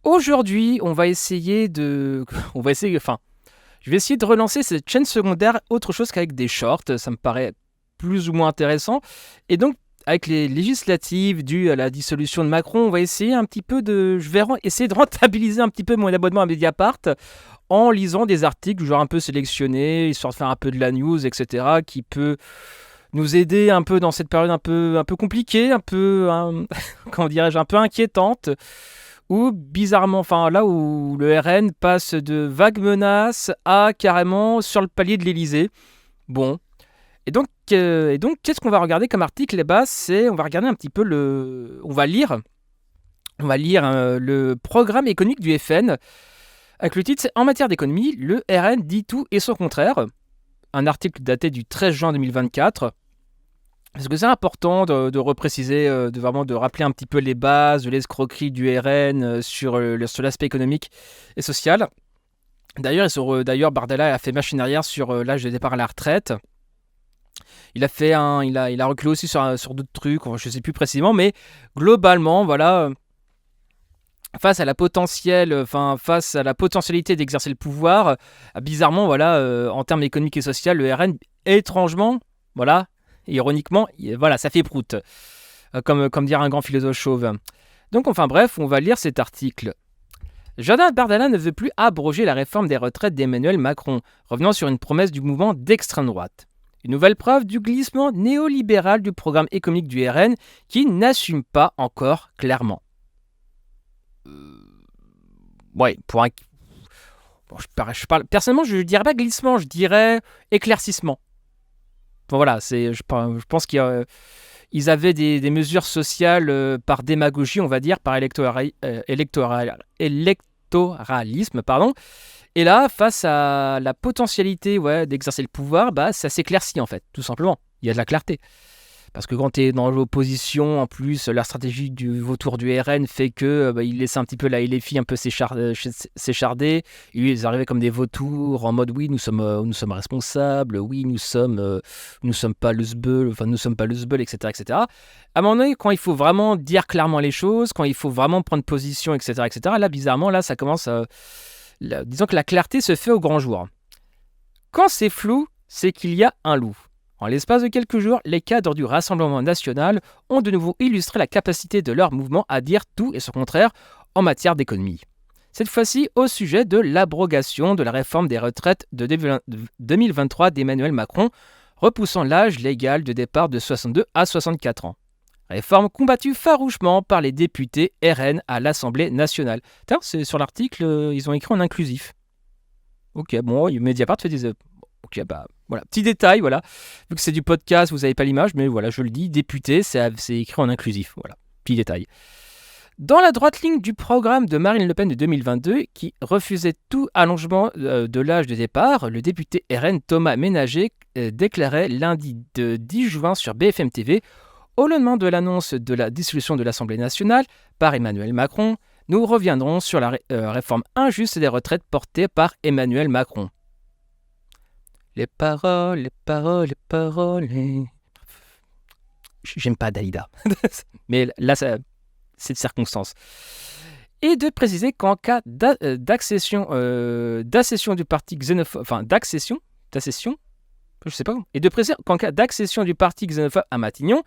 Aujourd'hui, je vais essayer de relancer cette chaîne secondaire autre chose qu'avec des shorts. Ça me paraît plus ou moins intéressant. Et donc, avec les législatives dues à la dissolution de Macron, on va essayer essayer de rentabiliser un petit peu mon abonnement à Mediapart en lisant des articles, genre un peu sélectionnés, histoire de faire un peu de la news, etc., qui peut nous aider un peu dans cette période un peu compliquée, comment dirais-je, un peu inquiétante, où bizarrement, là où le RN passe de vagues menaces à carrément sur le palier de l'Elysée. Bon. Et donc, qu'est-ce qu'on va regarder comme article? On va regarder un petit peu on va lire le programme économique du FN, avec le titre, c'est En matière d'économie, le RN dit tout et son contraire. Un article daté du 13 juin 2024. Parce que c'est important de repréciser, de rappeler un petit peu les bases de l'escroquerie du RN sur l'aspect économique et social. D'ailleurs, Bardella a fait machine arrière sur l'âge de départ à la retraite. Il a reculé aussi sur d'autres trucs, je ne sais plus précisément, mais globalement, voilà, face à la potentialité d'exercer le pouvoir, bizarrement, voilà, en termes économiques et sociaux, le RN, étrangement, voilà, ironiquement, voilà, ça fait prout, comme dirait un grand philosophe chauve. Donc, bref, on va lire cet article. Jordan Bardella ne veut plus abroger la réforme des retraites d'Emmanuel Macron, revenant sur une promesse du mouvement d'extrême droite. Une nouvelle preuve du glissement néolibéral du programme économique du RN qui n'assume pas encore clairement. Personnellement, je ne dirais pas glissement, je dirais éclaircissement. Voilà, je pense qu'ils avaient des mesures sociales par démagogie, on va dire, par électoralisme, pardon. Et là, face à la potentialité d'exercer le pouvoir, ça s'éclaircit en fait, tout simplement. Il y a de la clarté. Parce que quand tu es dans l'opposition, en plus, la stratégie du vautour du RN fait que il laissait un petit peu la LFI un peu s'écharder. Ils arrivaient comme des vautours en mode oui, nous sommes responsables, oui, nous sommes pas le sbeul, etc., etc. À un moment donné, quand il faut vraiment dire clairement les choses, quand il faut vraiment prendre position, etc., là, bizarrement, là, ça commence disons que la clarté se fait au grand jour. Quand c'est flou, c'est qu'il y a un loup. En l'espace de quelques jours, les cadres du Rassemblement national ont de nouveau illustré la capacité de leur mouvement à dire tout et son contraire en matière d'économie. Cette fois-ci au sujet de l'abrogation de la réforme des retraites de 2023 d'Emmanuel Macron, repoussant l'âge légal de départ de 62 à 64 ans. Réforme combattue farouchement par les députés RN à l'Assemblée nationale. D'ailleurs, c'est sur l'article, ils ont écrit en inclusif. Ok, bon, Mediapart fait des... Ok, voilà, petit détail, voilà. Vu que c'est du podcast, vous n'avez pas l'image, mais voilà, je le dis, député, c'est écrit en inclusif, voilà, petit détail. Dans la droite ligne du programme de Marine Le Pen de 2022, qui refusait tout allongement de l'âge de départ, le député RN Thomas Ménager déclarait lundi 10 juin sur BFM TV, au lendemain de l'annonce de la dissolution de l'Assemblée nationale par Emmanuel Macron, nous reviendrons sur la réforme injuste des retraites portée par Emmanuel Macron. Les paroles. J'aime pas Dalida. Mais là, c'est de circonstance. Et de préciser qu'en cas d'accession du parti xénophobe... je sais pas. Et de préciser qu'en cas d'accession du parti xénophobe à Matignon,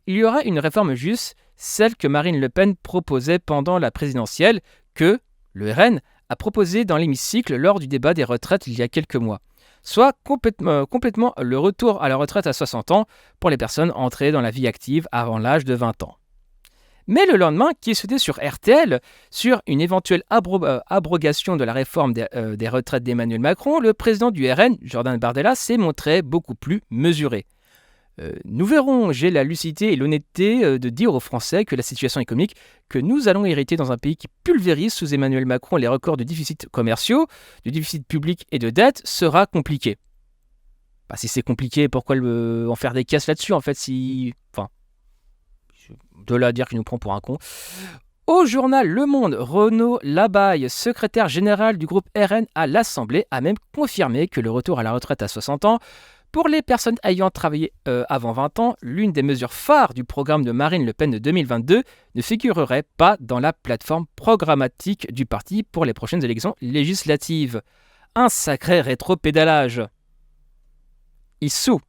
il y aura une réforme juste, celle que Marine Le Pen proposait pendant la présidentielle, que le RN a proposé dans l'hémicycle lors du débat des retraites il y a quelques mois. Soit complètement le retour à la retraite à 60 ans pour les personnes entrées dans la vie active avant l'âge de 20 ans. Mais le lendemain, qui est sauté sur RTL, sur une éventuelle abrogation de la réforme des retraites d'Emmanuel Macron, le président du RN, Jordan Bardella, s'est montré beaucoup plus mesuré. Nous verrons, j'ai la lucidité et l'honnêteté de dire aux Français que la situation économique que nous allons hériter dans un pays qui pulvérise sous Emmanuel Macron les records de déficits commerciaux, de déficit public et de dette sera compliqué. Si c'est compliqué, pourquoi en faire des caisses là-dessus en fait de là à dire qu'il nous prend pour un con. Au journal Le Monde, Renaud Labaille, secrétaire général du groupe RN à l'Assemblée, a même confirmé que le retour à la retraite à 60 ans Pour les personnes ayant travaillé avant 20 ans, l'une des mesures phares du programme de Marine Le Pen de 2022 ne figurerait pas dans la plateforme programmatique du parti pour les prochaines élections législatives. Un sacré rétro-pédalage. Issou.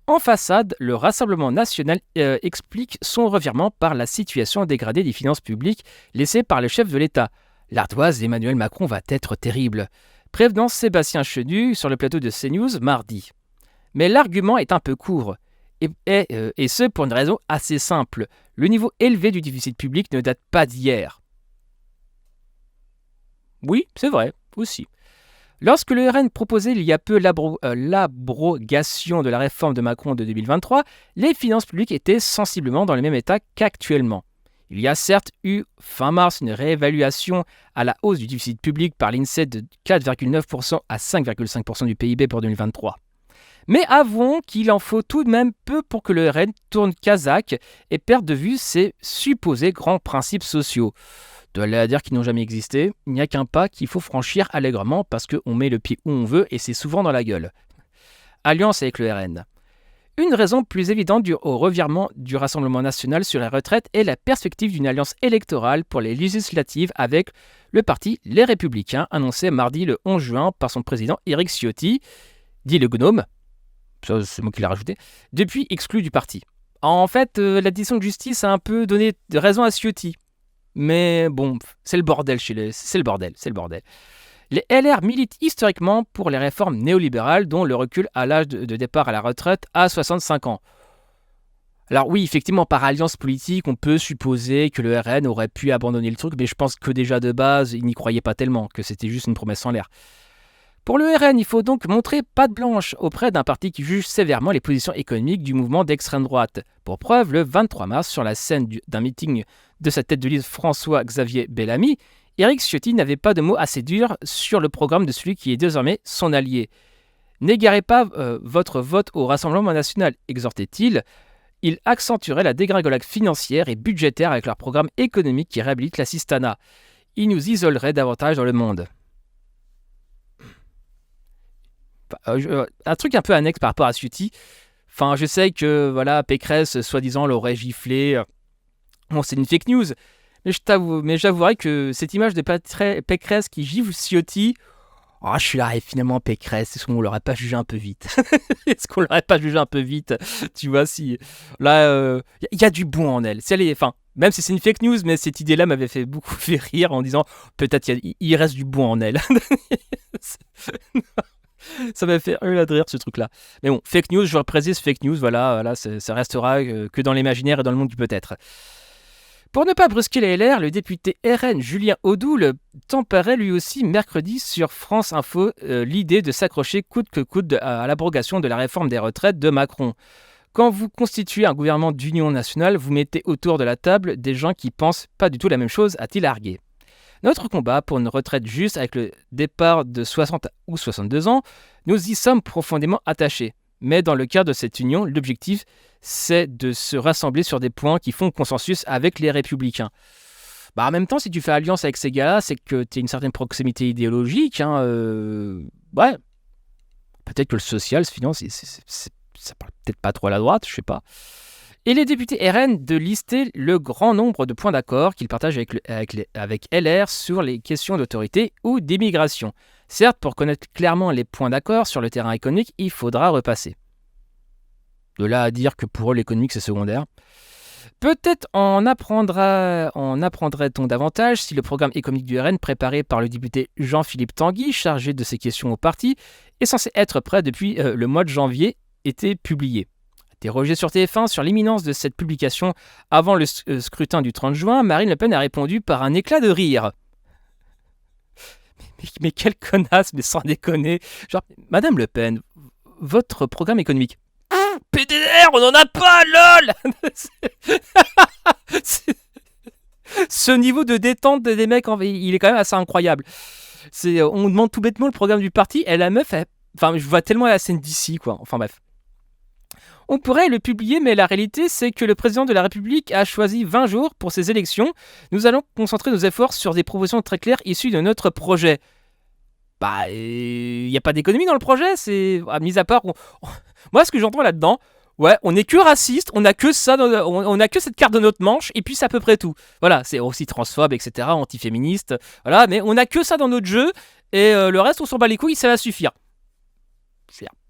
En façade, le Rassemblement national explique son revirement par la situation dégradée des finances publiques laissée par le chef de l'État. L'ardoise d'Emmanuel Macron va être terrible. Prévenant Sébastien Chenu sur le plateau de CNews mardi. Mais l'argument est un peu court, et ce pour une raison assez simple. Le niveau élevé du déficit public ne date pas d'hier. Oui, c'est vrai, aussi. Lorsque le RN proposait il y a peu l'abrogation de la réforme de Macron de 2023, les finances publiques étaient sensiblement dans le même état qu'actuellement. Il y a certes eu, fin mars, une réévaluation à la hausse du déficit public par l'INSEE de 4,9% à 5,5% du PIB pour 2023. Mais avouons qu'il en faut tout de même peu pour que le RN tourne kazakh et perde de vue ses supposés grands principes sociaux. De là à dire qu'ils n'ont jamais existé, il n'y a qu'un pas qu'il faut franchir allègrement parce qu'on met le pied où on veut et c'est souvent dans la gueule. Alliance avec le RN. Une raison plus évidente au revirement du Rassemblement national sur les retraites est la perspective d'une alliance électorale pour les législatives avec le parti Les Républicains, annoncé mardi le 11 juin par son président Éric Ciotti, dit le gnome, ça c'est moi qui l'ai rajouté, depuis exclu du parti. En fait, la décision de justice a un peu donné raison à Ciotti. Mais bon, c'est le bordel c'est le bordel. Les LR militent historiquement pour les réformes néolibérales, dont le recul à l'âge de départ à la retraite à 65 ans. Alors oui, effectivement, par alliance politique, on peut supposer que le RN aurait pu abandonner le truc, mais je pense que déjà de base, il n'y croyait pas tellement, que c'était juste une promesse en l'air. Pour le RN, il faut donc montrer patte blanche auprès d'un parti qui juge sévèrement les positions économiques du mouvement d'extrême droite. Pour preuve, le 23 mars, sur la scène d'un meeting de sa tête de liste François-Xavier Bellamy, Éric Ciotti n'avait pas de mots assez durs sur le programme de celui qui est désormais son allié. « N'égarez pas votre vote au Rassemblement national », exhortait-il. Il accentuerait la dégringolade financière et budgétaire avec leur programme économique qui réhabilite l'assistanat. Il nous isolerait davantage dans le monde. Un truc un peu annexe par rapport à Ciotti. Enfin, je sais que voilà, Pécresse, soi-disant, l'aurait giflé. Bon, c'est une fake news. Mais j'avouerai que cette image de Pécresse qui gifle Ciotti, je suis là, et finalement Pécresse, est-ce qu'on l'aurait pas jugé un peu vite? Tu vois, si. Là, y a du bon en elle. Même si c'est une fake news, mais cette idée-là m'avait fait beaucoup fait rire en disant peut-être il reste du bon en elle. Ça m'a fait de rire ce truc-là. Mais bon, fake news, je reprécise fake news, voilà ça restera que dans l'imaginaire et dans le monde du peut-être. Pour ne pas brusquer les LR, le député RN Julien Audoul tempérait lui aussi mercredi sur France Info l'idée de s'accrocher coûte que coûte à l'abrogation de la réforme des retraites de Macron. Quand vous constituez un gouvernement d'union nationale, vous mettez autour de la table des gens qui pensent pas du tout la même chose, a-t-il argué. Notre combat pour une retraite juste avec le départ de 60 ou 62 ans, nous y sommes profondément attachés. Mais dans le cadre de cette union, l'objectif, c'est de se rassembler sur des points qui font consensus avec les Républicains. En même temps, si tu fais alliance avec ces gars-là, c'est que tu as une certaine proximité idéologique. Ouais. Peut-être que le social, ça parle peut-être pas trop à la droite, je sais pas. Et les députés RN de lister le grand nombre de points d'accord qu'ils partagent avec LR sur les questions d'autorité ou d'immigration. Certes, pour connaître clairement les points d'accord sur le terrain économique, il faudra repasser. De là à dire que pour eux, l'économique, c'est secondaire. Peut-être en apprendrait-on davantage si le programme économique du RN, préparé par le député Jean-Philippe Tanguy, chargé de ces questions au parti, est censé être prêt depuis le mois de janvier, était publié. Interrogée sur TF1 sur l'imminence de cette publication avant le scrutin du 30 juin, Marine Le Pen a répondu par un éclat de rire. Mais quelle connasse, mais sans déconner. Genre, Madame Le Pen, votre programme économique. PDR, on n'en a pas, lol. Ce niveau de détente des mecs, il est quand même assez incroyable. On demande tout bêtement le programme du parti, et la meuf, je vois tellement la scène d'ici, quoi. Enfin bref. On pourrait le publier, mais la réalité, c'est que le président de la République a choisi 20 jours pour ces élections. Nous allons concentrer nos efforts sur des propositions très claires issues de notre projet. bah, il n'y a pas d'économie dans le projet. C'est, mis à part, moi, ce que j'entends là-dedans, ouais, on est que raciste, on a que ça, on a que cette carte de notre manche, et puis c'est à peu près tout. Voilà, c'est aussi transphobe, etc., antiféministe, voilà, mais on a que ça dans notre jeu, et le reste, on s'en bat les couilles, ça va suffire.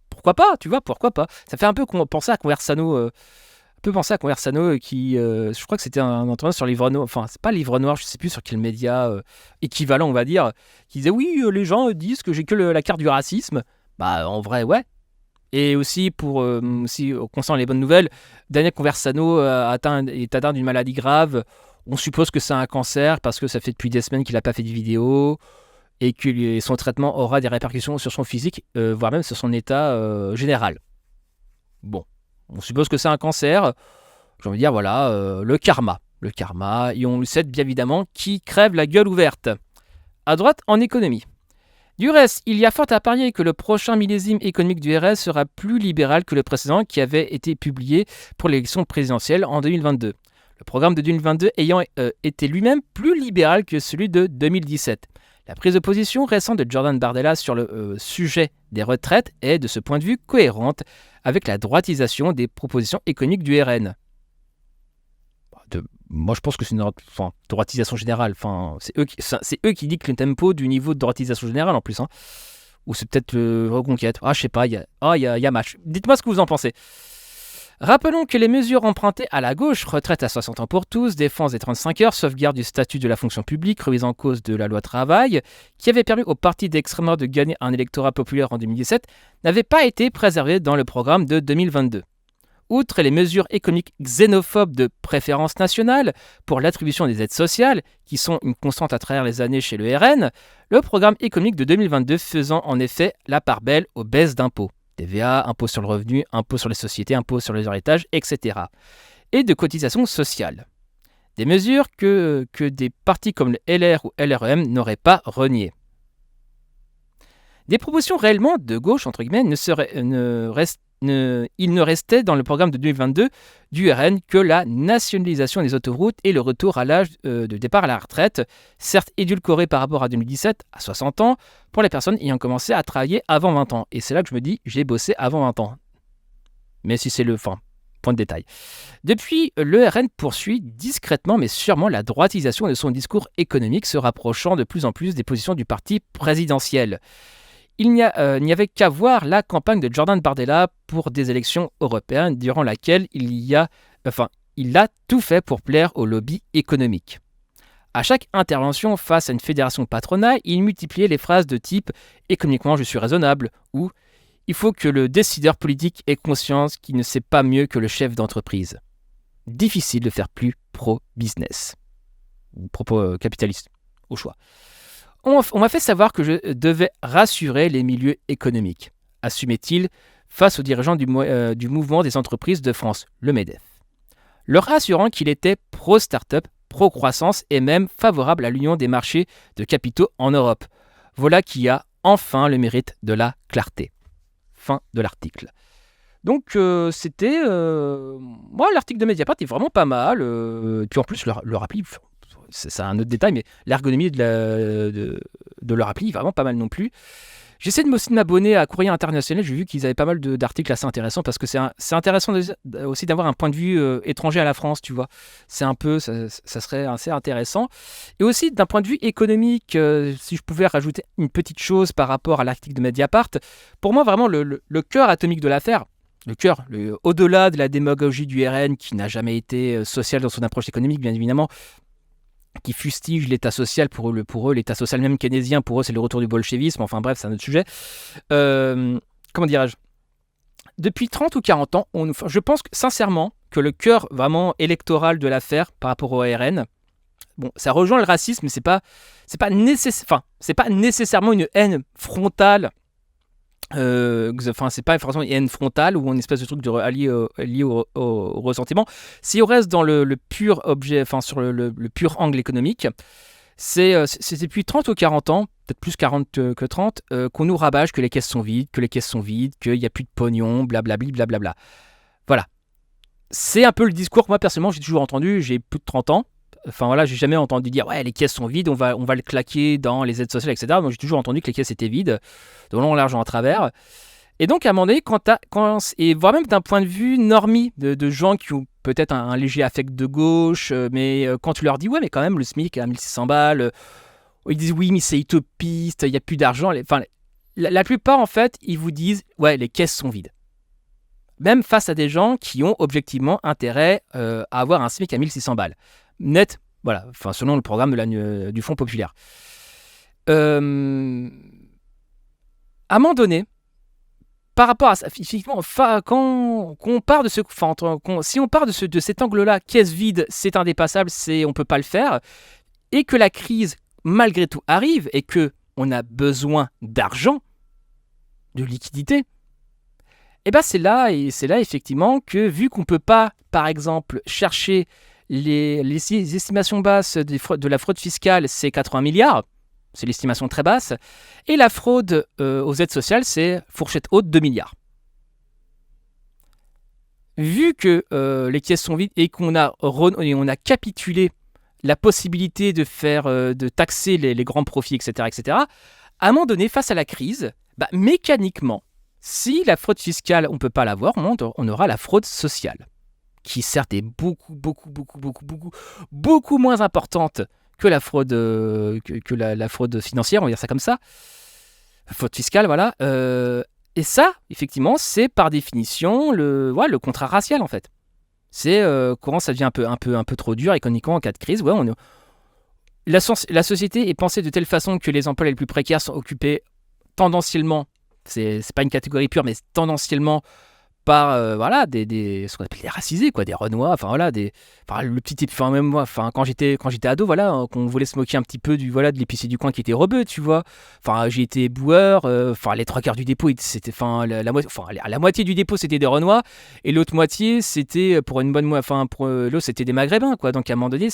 Pourquoi pas, tu vois, pourquoi pas. Ça fait un peu penser à Conversano, qui, je crois que c'était un entrepreneur sur Livre Noir, enfin, c'est pas Livre Noir, je sais plus sur quel média équivalent, on va dire, qui disait oui, les gens disent que j'ai que la carte du racisme. Bah, en vrai, ouais. Et aussi, concernant les bonnes nouvelles, Daniel Conversano est atteint d'une maladie grave. On suppose que c'est un cancer parce que ça fait depuis des semaines qu'il n'a pas fait de vidéo et que son traitement aura des répercussions sur son physique, voire même sur son état général. Bon, on suppose que c'est un cancer. J'ai envie de dire, voilà, le karma. Le karma, et on le sait bien évidemment, qui crève la gueule ouverte. À droite, en économie. Du reste, il y a fort à parier que le prochain millésime économique du RS sera plus libéral que le précédent qui avait été publié pour l'élection présidentielle en 2022. Le programme de 2022 ayant été lui-même plus libéral que celui de 2017. La prise de position récente de Jordan Bardella sur le sujet des retraites est, de ce point de vue, cohérente avec la droitisation des propositions économiques du RN. Moi, je pense que c'est une droitisation générale. C'est eux qui dictent le tempo du niveau de droitisation générale en plus. Hein. Ou c'est peut-être Reconquête. Je sais pas, il y a match. Dites-moi ce que vous en pensez. Rappelons que les mesures empruntées à la gauche, retraite à 60 ans pour tous, défense des 35 heures, sauvegarde du statut de la fonction publique, remise en cause de la loi travail, qui avait permis au parti d'extrême droite de gagner un électorat populaire en 2017, n'avaient pas été préservées dans le programme de 2022. Outre les mesures économiques xénophobes de préférence nationale pour l'attribution des aides sociales, qui sont une constante à travers les années chez le RN, le programme économique de 2022 faisant en effet la part belle aux baisses d'impôts, TVA, impôt sur le revenu, impôt sur les sociétés, impôt sur les héritages, etc. et de cotisations sociales. Des mesures que des partis comme le LR ou LREM n'auraient pas reniées. Des propositions réellement de gauche, entre guillemets, il ne restait dans le programme de 2022 du RN que la nationalisation des autoroutes et le retour à l'âge de départ à la retraite, certes édulcoré par rapport à 2017, à 60 ans, pour les personnes ayant commencé à travailler avant 20 ans. Et c'est là que je me dis, j'ai bossé avant 20 ans. Mais si c'est point de détail. Depuis, le RN poursuit discrètement mais sûrement la droitisation de son discours économique, se rapprochant de plus en plus des positions du parti présidentiel. Il n'y avait qu'à voir la campagne de Jordan Bardella pour des élections européennes, durant laquelle il a tout fait pour plaire au lobby économique. À chaque intervention face à une fédération patronale, il multipliait les phrases de type « économiquement je suis raisonnable » ou « il faut que le décideur politique ait conscience qu'il ne sait pas mieux que le chef d'entreprise ». Difficile de faire plus pro-business, ou pro-capitaliste, au choix. On m'a fait savoir que je devais rassurer les milieux économiques, assumait-il face aux dirigeants du mouvement des entreprises de France, le MEDEF, leur assurant qu'il était pro-start-up, pro-croissance et même favorable à l'union des marchés de capitaux en Europe. Voilà qui a enfin le mérite de la clarté. Fin de l'article. Donc c'était... moi, l'article de Mediapart est vraiment pas mal. Puis en plus, leur appli... C'est un autre détail, mais l'ergonomie de leur appli est vraiment pas mal non plus. J'essaie aussi de m'abonner à Courrier International. J'ai vu qu'ils avaient pas mal d'articles assez intéressants parce que c'est intéressant aussi d'avoir un point de vue étranger à la France, tu vois. Ça serait assez intéressant. Et aussi d'un point de vue économique, si je pouvais rajouter une petite chose par rapport à l'article de Mediapart, pour moi vraiment le cœur atomique de l'affaire, au-delà de la démagogie du RN qui n'a jamais été social dans son approche économique, bien évidemment, qui fustige l'état social pour eux, l'état social même keynésien, pour eux c'est le retour du bolchevisme, enfin bref, c'est un autre sujet. Comment dirais-je ? Depuis 30 ou 40 ans, je pense sincèrement que le cœur vraiment électoral de l'affaire par rapport au RN, bon, ça rejoint le racisme, mais c'est pas nécessairement une haine frontale. C'est pas forcément une haine frontale ou une espèce de truc lié au ressentiment. Si on reste dans le pur objet, sur le pur angle économique, c'est depuis 30 ou 40 ans, peut-être plus 40 que 30, qu'on nous rabâche que les caisses sont vides, qu'il n'y a plus de pognon, blablabli, blablabla. Voilà. C'est un peu le discours que moi personnellement j'ai toujours entendu, j'ai plus de 30 ans. Enfin voilà, j'ai jamais entendu dire ouais les caisses sont vides, on va le claquer dans les aides sociales, etc. Donc j'ai toujours entendu que les caisses étaient vides, de long l'argent à travers. Et donc à un moment donné, et voire même d'un point de vue normie de gens qui ont peut-être un léger affect de gauche, mais quand tu leur dis ouais mais quand même le SMIC est à 1600 balles, ils disent oui mais c'est utopiste, il n'y a plus d'argent. Enfin la plupart en fait ils vous disent ouais les caisses sont vides. Même face à des gens qui ont objectivement intérêt à avoir un SMIC à 1600 balles. Net, voilà, enfin, selon le programme du Fonds populaire. À un moment donné, par rapport à ça, effectivement, quand on part de si on part de cet angle-là, caisse vide, c'est indépassable, on ne peut pas le faire, et que la crise, malgré tout, arrive, et qu'on a besoin d'argent, de liquidité, et bien c'est là effectivement que vu qu'on ne peut pas, par exemple, chercher les estimations basses de la fraude fiscale, c'est 80 milliards, c'est l'estimation très basse, et la fraude aux aides sociales, c'est fourchette haute 2 milliards. Vu que les caisses sont vides et qu'on a capitulé la possibilité de taxer les grands profits, etc., à un moment donné, face à la crise, mécaniquement, si la fraude fiscale, on ne peut pas l'avoir, on aura la fraude sociale, qui certes est beaucoup moins importante que la fraude, la fraude financière, on va dire ça comme ça, fraude fiscale, voilà. Et ça, effectivement, c'est par définition le contrat racial, en fait. C'est quand ça devient un peu trop dur économiquement en cas de crise. Ouais, la société est pensée de telle façon que les emplois les plus précaires sont occupés tendanciellement, c'est pas une catégorie pure, mais tendanciellement par ce qu'on appelle des racisés, quoi, des Renois, le petit, même moi, quand j'étais ado, voilà, qu'on voulait se moquer un petit peu de l'épicier du coin qui était rebeu, tu vois. J'ai été éboueur, les 3/4 du dépôt, c'était, la moitié du dépôt c'était des Renois et l'autre moitié c'était pour l'autre c'était des Maghrébins, quoi. Donc à un moment donné,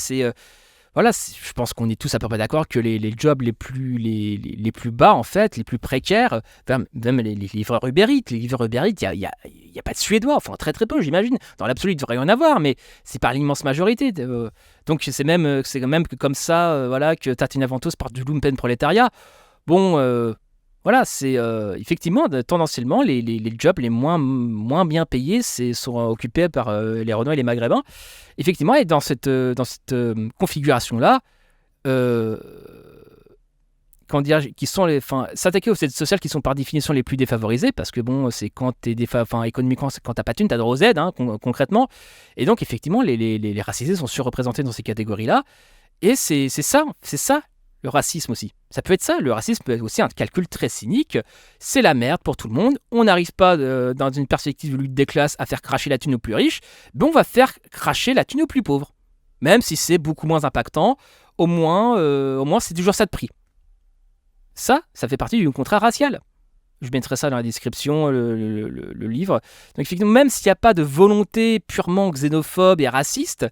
je pense qu'on est tous à peu près d'accord que les jobs les plus bas, en fait, les plus précaires, même les livreurs Uber Eats, il n'y a pas de Suédois, enfin très très peu, j'imagine. Dans l'absolu, il devrait y en avoir, mais c'est pas l'immense majorité. Donc c'est même que comme ça, que Tatiana Ventose part du lumpen prolétariat. Bon, c'est effectivement, tendanciellement, les jobs les moins bien payés sont occupés par les Renois et les Maghrébins. Effectivement, et dans cette configuration-là, s'attaquer aux aides sociales qui sont par définition les plus défavorisées, parce que bon, c'est quand économiquement, quand t'as pas de thune, t'as droit aux aides, concrètement. Et donc, effectivement, les racisés sont surreprésentés dans ces catégories-là. Et c'est ça. Le racisme aussi. Ça peut être ça, le racisme peut être aussi un calcul très cynique. C'est la merde pour tout le monde. On n'arrive pas, dans une perspective de lutte des classes, à faire cracher la thune aux plus riches. Mais on va faire cracher la thune aux plus pauvres. Même si c'est beaucoup moins impactant, au moins c'est toujours ça de prix. Ça fait partie du contrat racial. Je mettrai ça dans la description, le livre. Donc effectivement, même s'il n'y a pas de volonté purement xénophobe et raciste,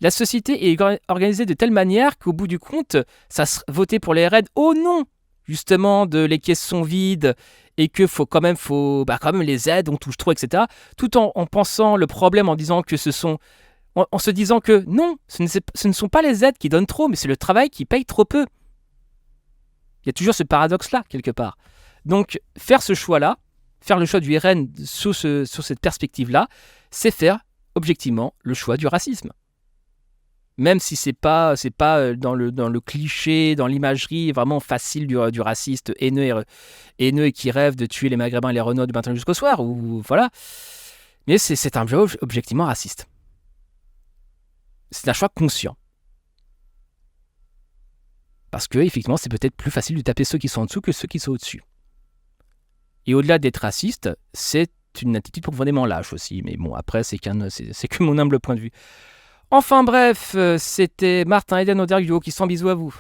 la société est organisée de telle manière qu'au bout du compte, ça se voter pour les RAID au nom, justement, de les caisses sont vides et que faut quand même les aides, on touche trop, etc. Tout en pensant le problème en disant que en se disant que non, ce ne sont pas les aides qui donnent trop, mais c'est le travail qui paye trop peu. Il y a toujours ce paradoxe-là, quelque part. Donc, faire ce choix-là, faire le choix du RN sur cette perspective-là, c'est faire, objectivement, le choix du racisme. Même si c'est pas dans le cliché, dans l'imagerie vraiment facile du raciste haineux et qui rêve de tuer les Maghrébins et les Renois du matin jusqu'au soir, ou voilà. Mais c'est un choix objectivement raciste. C'est un choix conscient. Parce que, effectivement, c'est peut-être plus facile de taper ceux qui sont en dessous que ceux qui sont au-dessus. Et au-delà d'être raciste, c'est une attitude profondément lâche aussi. Mais bon, après, c'est que mon humble point de vue. Enfin bref, c'était Martin Eden Auderguio qui sent bisous à vous.